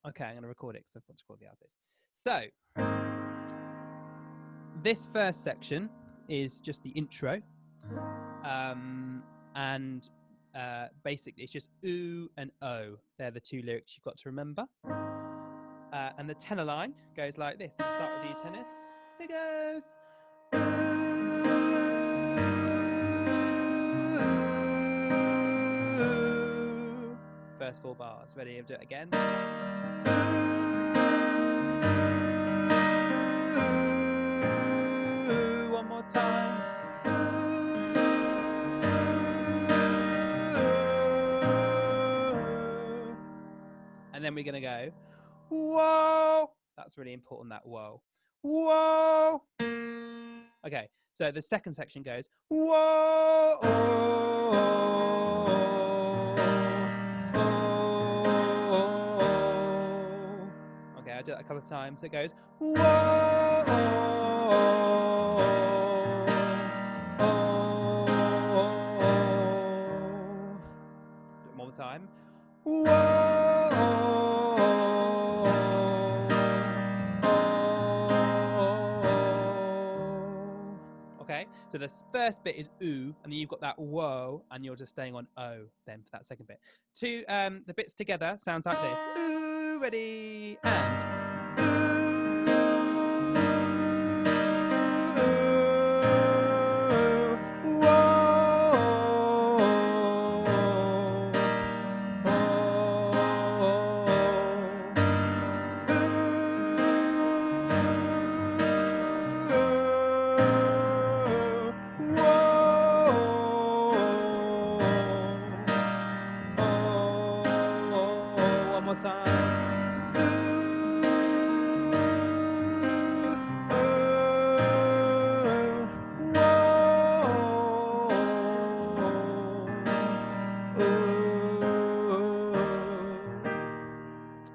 Okay, I'm going to record it because I've got to record the altos. So, this first section is just the intro. And basically, it's just ooh and oh. They're the two lyrics you've got to remember. And the tenor line goes like this. So start with the tenors. So it goes. Ooh. First 4 bars. Ready? I'll do it again. Ooh. One more time. And then we're going to go, whoa. That's really important, that whoa. Whoa. Okay, so the second section goes, whoa. Okay, I'll do that a couple of times. So it goes, whoa. Do it one more time. Whoa. Okay, so the first bit is ooh, and then you've got that whoa, and you're just staying on o then for that second bit. The bits together sounds like this. Ooh, ready, and one more time.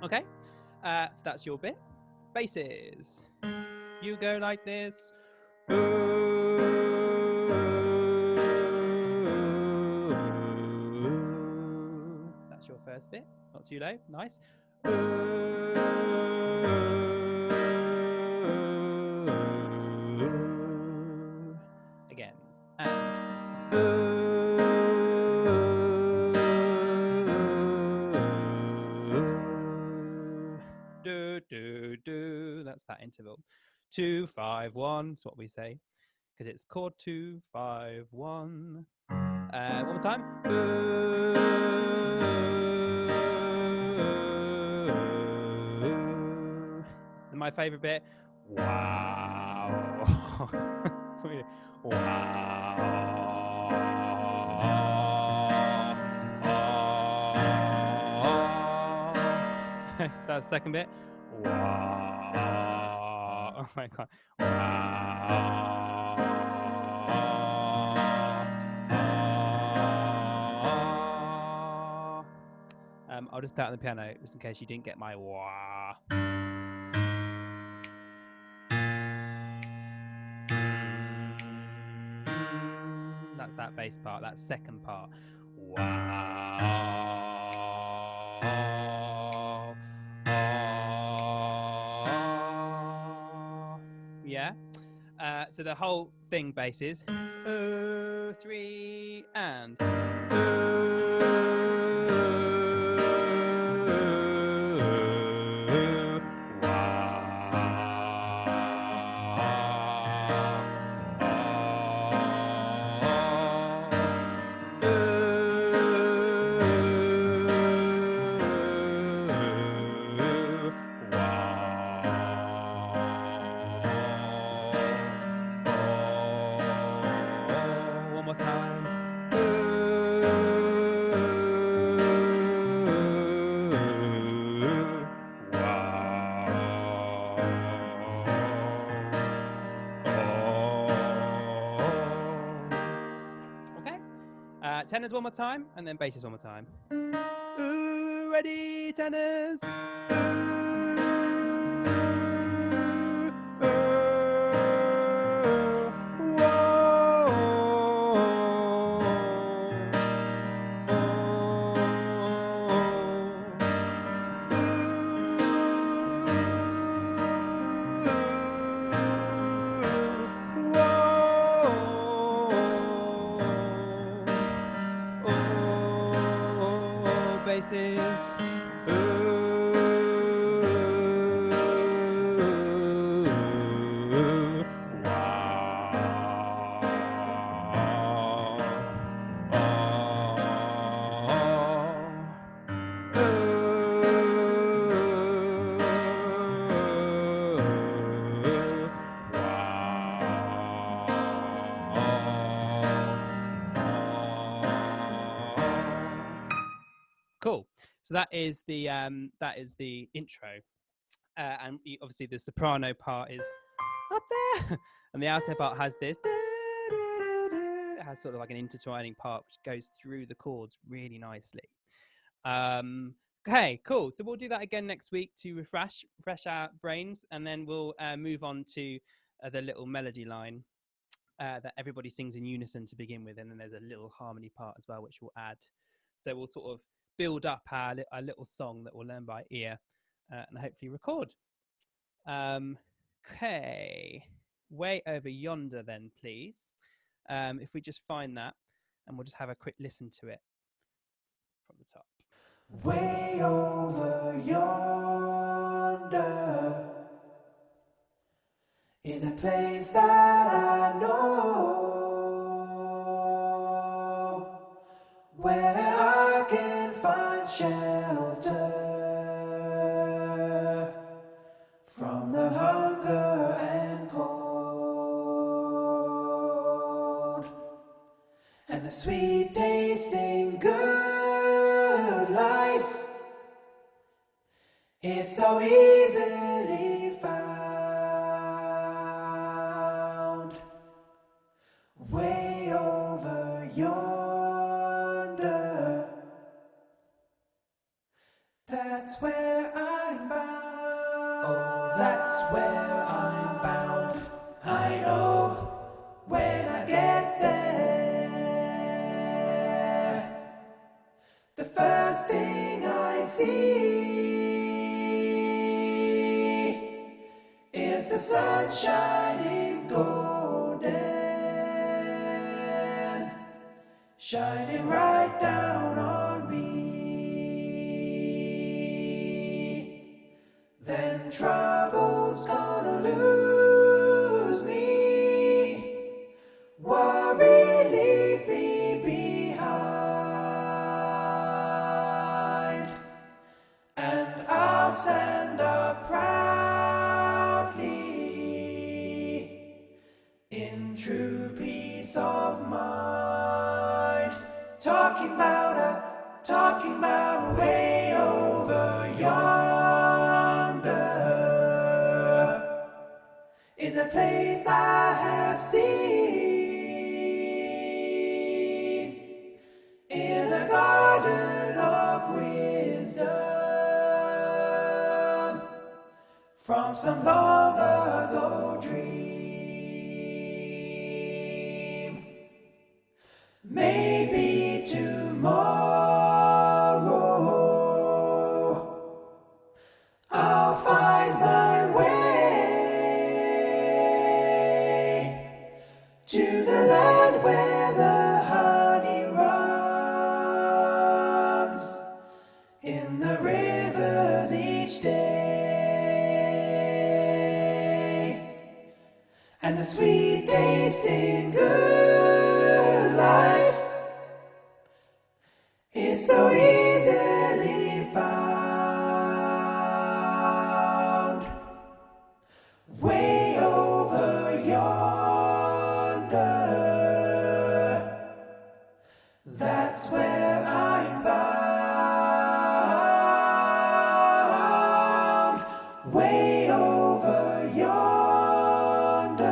Okay, so that's your bit. Basses. You go like this. That's your first bit. Not too low. Nice. Again. And do do do. That's that interval. 2 5 1. That's what we say because it's chord 2 5 1. One more time. And my favorite bit. Wow. That's what we do. Wow. So that's the second bit. Wow. Oh my god. Wow. I'll just play it on the piano just in case you didn't get my wah. That's that bass part, that second part. Wow. Yeah. So the whole thing bass is 3 and one more time. Okay. Tenors one more time, and then basses one more time. Ooh, ready, tenors. places. Ooh, cool. So that is the intro, and obviously the soprano part is up there, and the alto part has this. It has sort of like an intertwining part which goes through the chords really nicely. Okay, cool. So we'll do that again next week to refresh our brains, and then we'll move on to the little melody line that everybody sings in unison to begin with, and then there's a little harmony part as well, which we'll add. So we'll sort of build up our little song that we'll learn by ear and hopefully record. Okay, way over yonder then, please. If we just find that, and we'll just have a quick listen to it from the top. Way over yonder is a place that I know, where I can find shelter from the hunger and cold, and the sweet tasting good life is so easily found. Way over yonder, that's where I'm bound. Oh, that's where I'm bound. I know when I get there, the first thing I see is the sun shining golden, shining right down on me. Then trouble's gonna lose me, worry leave me behind, and I'll stand up proudly in true peace of mind, talking about way over yonder is a place I have seen in the garden of wisdom from some long ago dream. Maybe tomorrow I'll find my way to the land where the honey runs in the rivers each day, and the sweet tasting good life is so easily found. Way over yonder, that's where I'm bound. Way over yonder,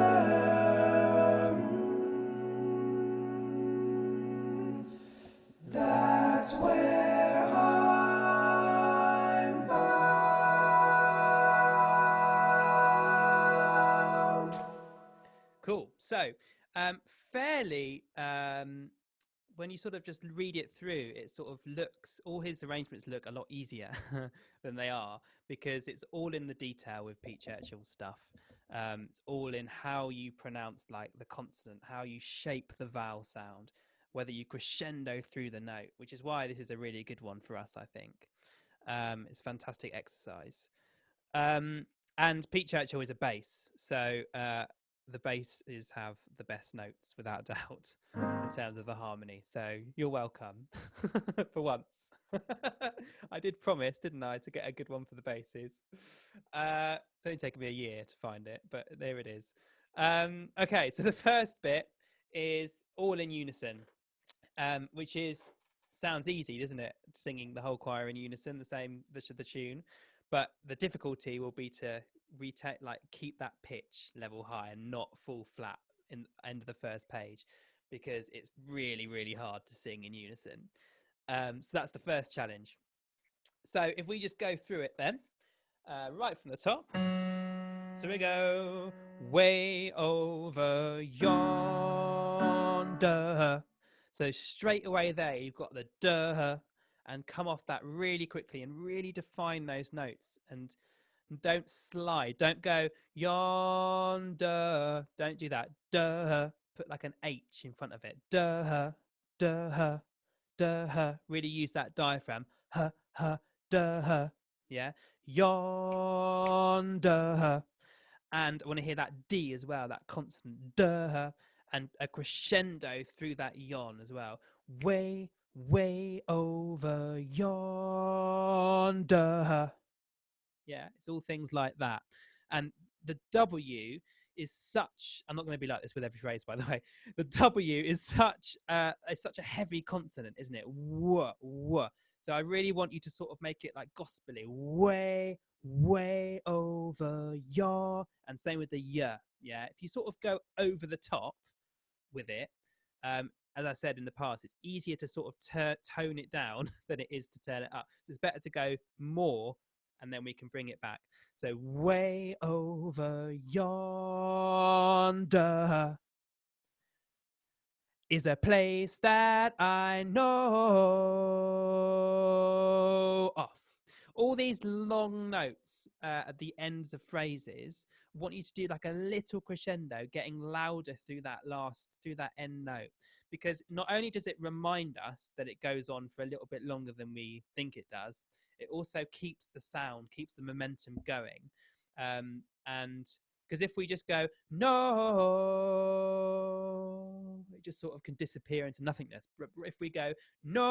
that's where I'm bound. Cool. So, fairly, when you sort of just read it through, it sort of looks, all his arrangements look a lot easier than they are, because it's all in the detail with Pete Churchill's stuff. It's all in how you pronounce like the consonant, how you shape the vowel sound, whether you crescendo through the note, which is why this is a really good one for us, I think. It's a fantastic exercise. And Pete Churchill is a bass, so the basses have the best notes without doubt in terms of the harmony. So you're welcome for once. I did promise, didn't I, to get a good one for the basses. It's only taken me a year to find it, but there it is. Okay, so the first bit is all in unison, which sounds easy, doesn't it? Singing the whole choir in unison, the tune. But the difficulty will be to keep that pitch level high and not fall flat in the end of the first page, because it's really, really hard to sing in unison. So that's the first challenge. So if we just go through it then, right from the top. So we go way over yonder. So straight away there, you've got the duh, and come off that really quickly and really define those notes. And don't slide. Don't go yonder. Don't do that. Duh. Put like an H in front of it. Duh, duh, duh. Really use that diaphragm. Huh, huh, duh. Yeah. Yonder. And I want to hear that D as well, that consonant, duh, and a crescendo through that yon as well. Way, way over yonder. Yeah, it's all things like that. And the W is such, I'm not going to be like this with every phrase, by the way. The W is such a heavy consonant, isn't it? Wah, wah. So I really want you to sort of make it like gospelly. Way, way over ya. And same with the ya. Yeah. If you sort of go over the top with it, as I said in the past, it's easier to sort of tone it down than it is to turn it up. So it's better to go more, and then we can bring it back. So way over yonder is a place that I know of. All these long notes at the ends of phrases, I want you to do like a little crescendo, getting louder through that end note, because not only does it remind us that it goes on for a little bit longer than we think it does, it also keeps the sound, keeps the momentum going. And because if we just go no, it just sort of can disappear into nothingness. But if we go no,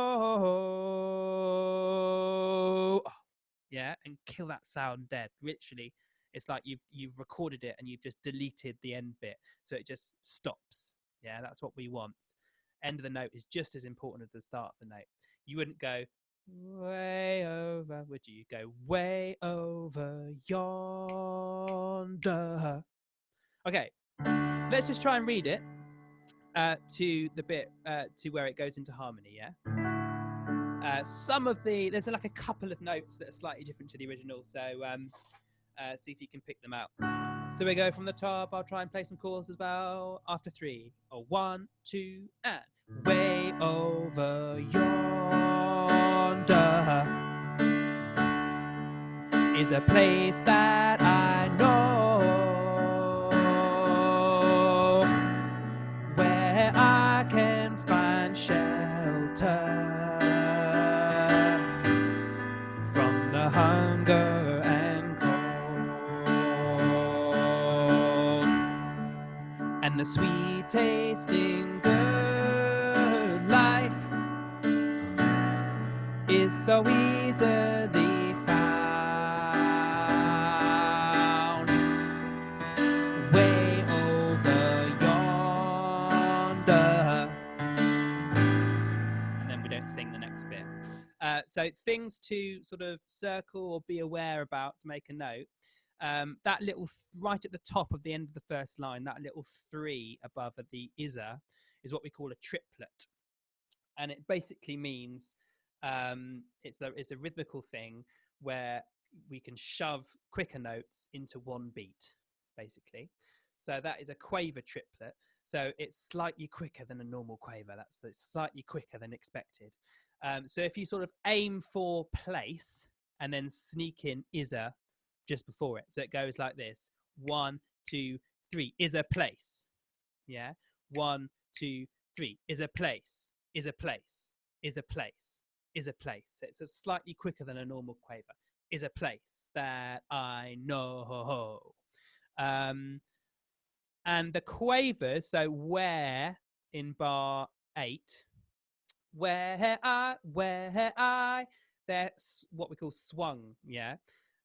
yeah, and kill that sound dead, literally, it's like you've recorded it and you've just deleted the end bit, so it just stops. Yeah, that's what we want. End of the note is just as important as the start of the note. You wouldn't go way over, would you? Go way over yonder. Okay, let's just try and read it to the bit to where it goes into harmony. Yeah. There's like a couple of notes that are slightly different to the original, so see if you can pick them out. So we go from the top. I'll try and play some chords as well. After 3, 1, 2, and way over yonder is a place that I know, where I can find shelter from the hunger and cold, and the sweet tasting good life is so easily found way over yonder. And then we don't sing the next bit. So things to sort of circle or be aware about to make a note. That little right at the top of the end of the first line, that little 3 above the isa is what we call a triplet, and it basically means it's a rhythmical thing where we can shove quicker notes into one beat, basically. So that is a quaver triplet. So it's slightly quicker than a normal quaver. That's slightly quicker than expected. So if you sort of aim for place and then sneak in isa just before it, so it goes like this: 1, 2, 3, isa place. Yeah, 1, 2, 3 is a place, is a place, is a place, is a place. So it's slightly quicker than a normal quaver. Is a place that I know. And the quavers, so where in bar 8, where I, that's what we call swung, yeah.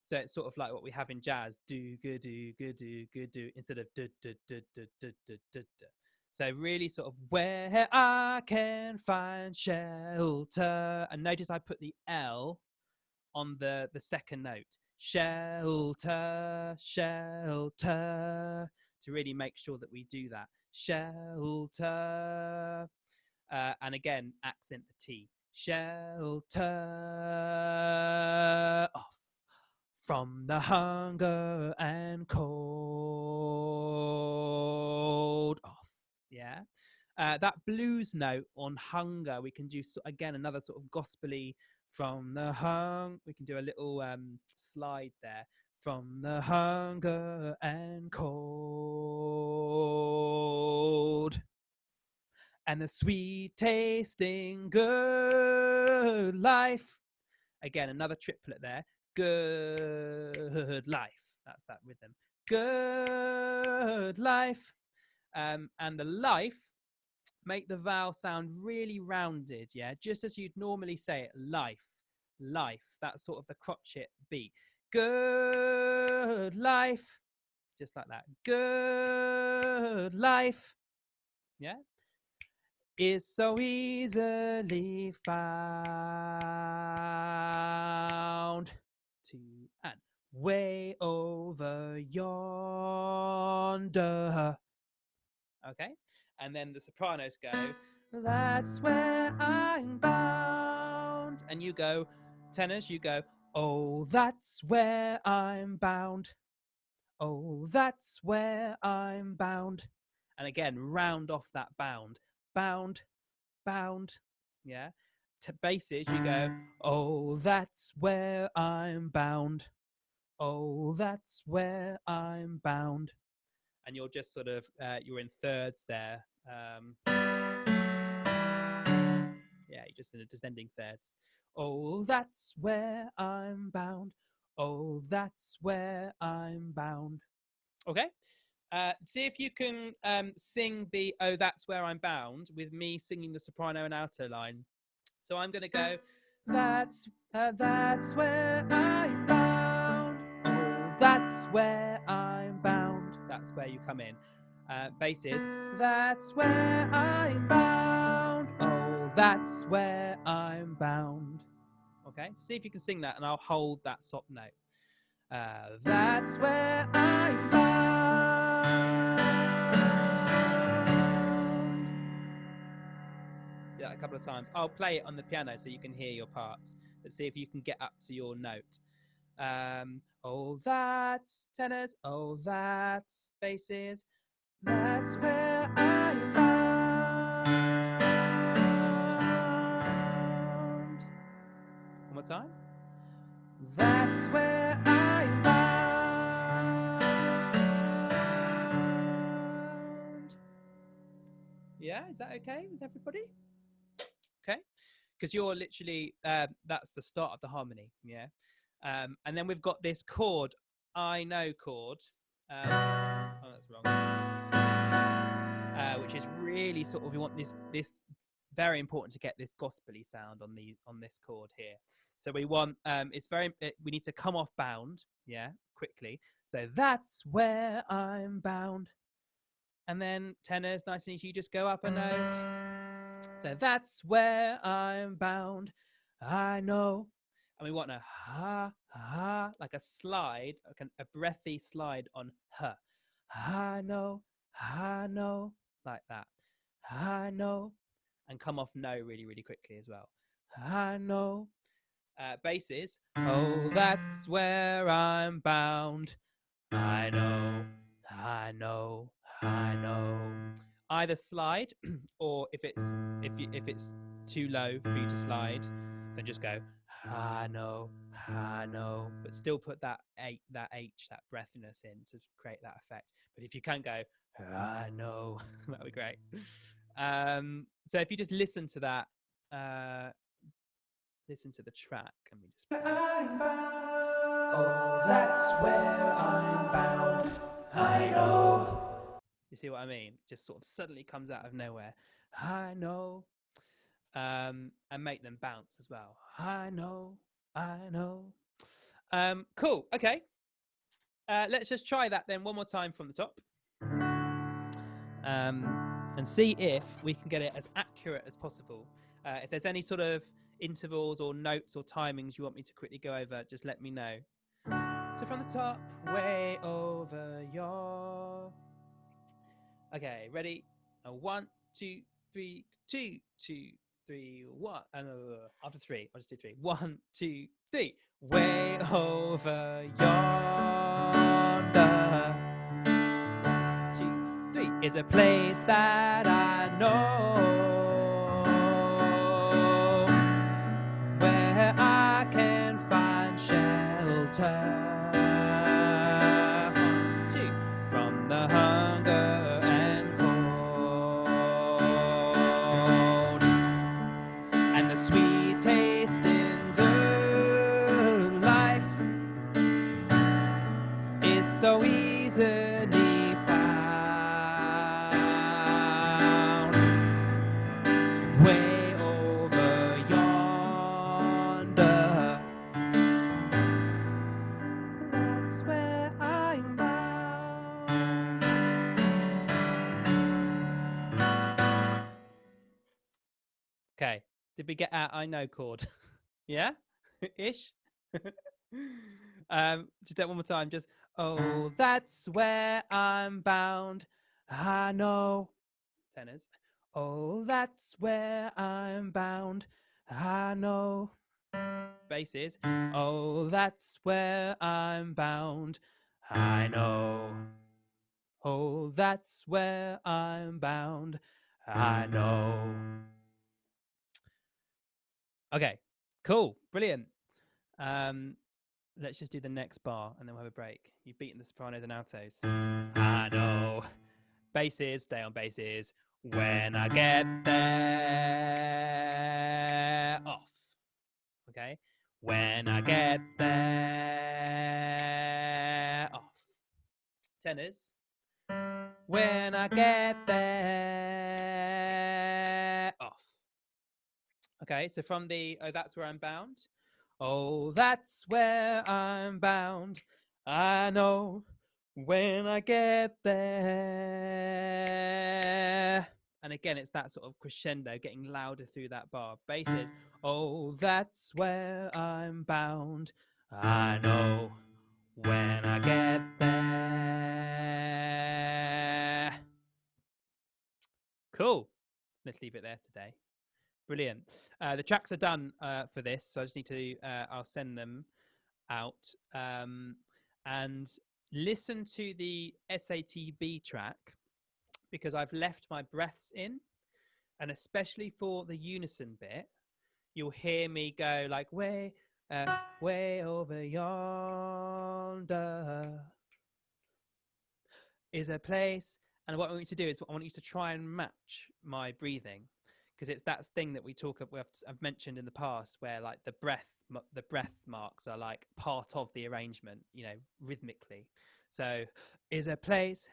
So it's sort of like what we have in jazz, do good do good do good do, instead of do do do do do do do. So really sort of where I can find shelter, and notice I put the L on the second note, shelter, shelter, to really make sure that we do that, shelter. And again, accent the T. Shelter off from the hunger and cold off. Yeah. That blues note on hunger, we can do again another sort of gospely from the hung. We can do a little slide there. From the hunger and cold and the sweet tasting good life. Again, another triplet there. Good life. That's that rhythm. Good life. And the life, make the vowel sound really rounded, yeah? Just as you'd normally say it, life, life. That's sort of the crotchet beat. Good life. Just like that. Good life. Yeah? Is so easily found. 2 and way over yonder. Okay, and then the sopranos go, that's where I'm bound. And you go, tenors, you go, oh, that's where I'm bound. Oh, that's where I'm bound. And again, round off that bound. Bound, bound. Yeah. To basses, you go, oh, that's where I'm bound. Oh, that's where I'm bound. And you're just sort of, you're in thirds there. Yeah, you're just in a descending thirds. Oh, that's where I'm bound. Oh, that's where I'm bound. Okay. See if you can sing the "Oh, that's where I'm bound" with me singing the soprano and alto line. So I'm going to go, that's where I'm bound. Oh, that's where I'm bound. That's where you come in. Bass is, that's where I'm bound. Oh, that's where I'm bound. Okay, see if you can sing that, and I'll hold that sop note. That's where I'm bound. Do that a couple of times. I'll play it on the piano so you can hear your parts. Let's see if you can get up to your note. Oh, that's tenors. Oh, that's basses. That's where I'm bound. One more time. That's where I'm bound. Yeah, is that okay with everybody? Okay, because you're literally, that's the start of the harmony, yeah? And then we've got this chord, I know chord. Oh, that's wrong. Which is really sort of, we want this very important to get this gospely sound on this chord here. So we want, we need to come off bound, yeah, quickly. So that's where I'm bound. And then tenors, nice and easy, you just go up a note. So that's where I'm bound. I know. And we want a ha, ha, like a slide, like a breathy slide on ha. I know, like that. I know. And come off no really, really quickly as well. I know. Basses. Oh, that's where I'm bound. I know, I know, I know. Either slide, or if it's too low for you to slide, then just go I know, but still put that H, that breathiness in to create that effect. But if you can't go I know, that would be great. So if you just listen to that, listen to the track, and we just. I'm bound. Oh, that's where I'm bound. I know. You see what I mean? Just sort of suddenly comes out of nowhere. I know. And make them bounce as well. I know. I know. Cool. Okay. Let's just try that then one more time from the top. And see if we can get it as accurate as possible. If there's any sort of intervals or notes or timings you want me to quickly go over, just let me know. So from the top, way over your. Okay, ready? 1, 2, 3, 2, 2, 3, 1. After 3, I'll just do 3. 1, 2, 3. Way over yonder. 2, 3 is a place that I know where I can find shelter. 1, 2 from the hunger and cold, and the sweet taste in good life is so easily found. Way over yonder, that's where I'm bound. Okay, did we get our I know chord? Yeah? Ish? Just that one more time. Just, oh, that's where I'm bound. I know. Tenors. Oh, that's where I'm bound. I know. Basses. Oh, that's where I'm bound. I know. Oh, that's where I'm bound. I know. Okay, cool, brilliant. Let's just do the next bar and then we'll have a break. You've beaten the sopranos and altos. I know. Basses, stay on basses. When I get there, off. Okay? When I get there, off. Tenors. When I get there, off. Okay, so from the, oh, that's where I'm bound. Oh, that's where I'm bound. I know when I get there. And again, it's that sort of crescendo, getting louder through that bar. Basses. Oh, that's where I'm bound. I know when I get there. Cool. Let's leave it there today. Brilliant. The tracks are done for this, so I just need to, I'll send them out. And listen to the SATB track because I've left my breaths in, and especially for the unison bit, you'll hear me go like way over yonder is a place. And what I want you to do is I want you to try and match my breathing, because it's that thing that I've mentioned in the past where like the breath marks are like part of the arrangement, you know, rhythmically. So is a place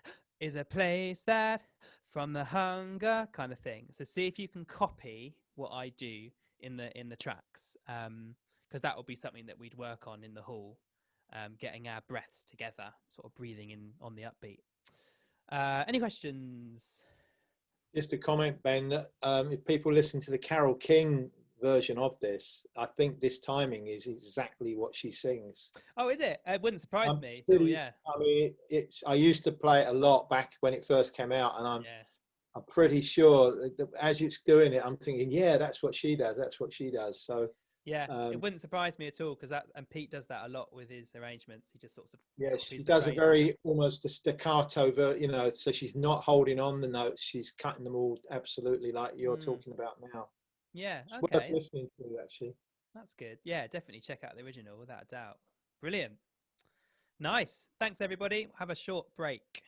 that from the hunger kind of thing. So see if you can copy what I do in the tracks, because that will be something that we'd work on in the hall, getting our breaths together, sort of breathing in on the upbeat. Any questions? Just a comment, Ben, that if people listen to the Carole King version of this, I think this timing is exactly what she sings. Oh, is it? It wouldn't surprise me. Pretty, Yeah. I mean, I used to play it a lot back when it first came out, and I'm pretty sure that as it's doing it, I'm thinking, yeah, that's what she does. That's what she does. So yeah, it wouldn't surprise me at all, because and Pete does that a lot with his arrangements. He just sort of she does a very almost a staccato, you know. So she's not holding on the notes; she's cutting them all absolutely like you're talking about now. Yeah, it's okay. worth listening to, actually. That's good. Yeah, definitely check out the original without a doubt. Brilliant. Nice. Thanks, everybody. Have a short break.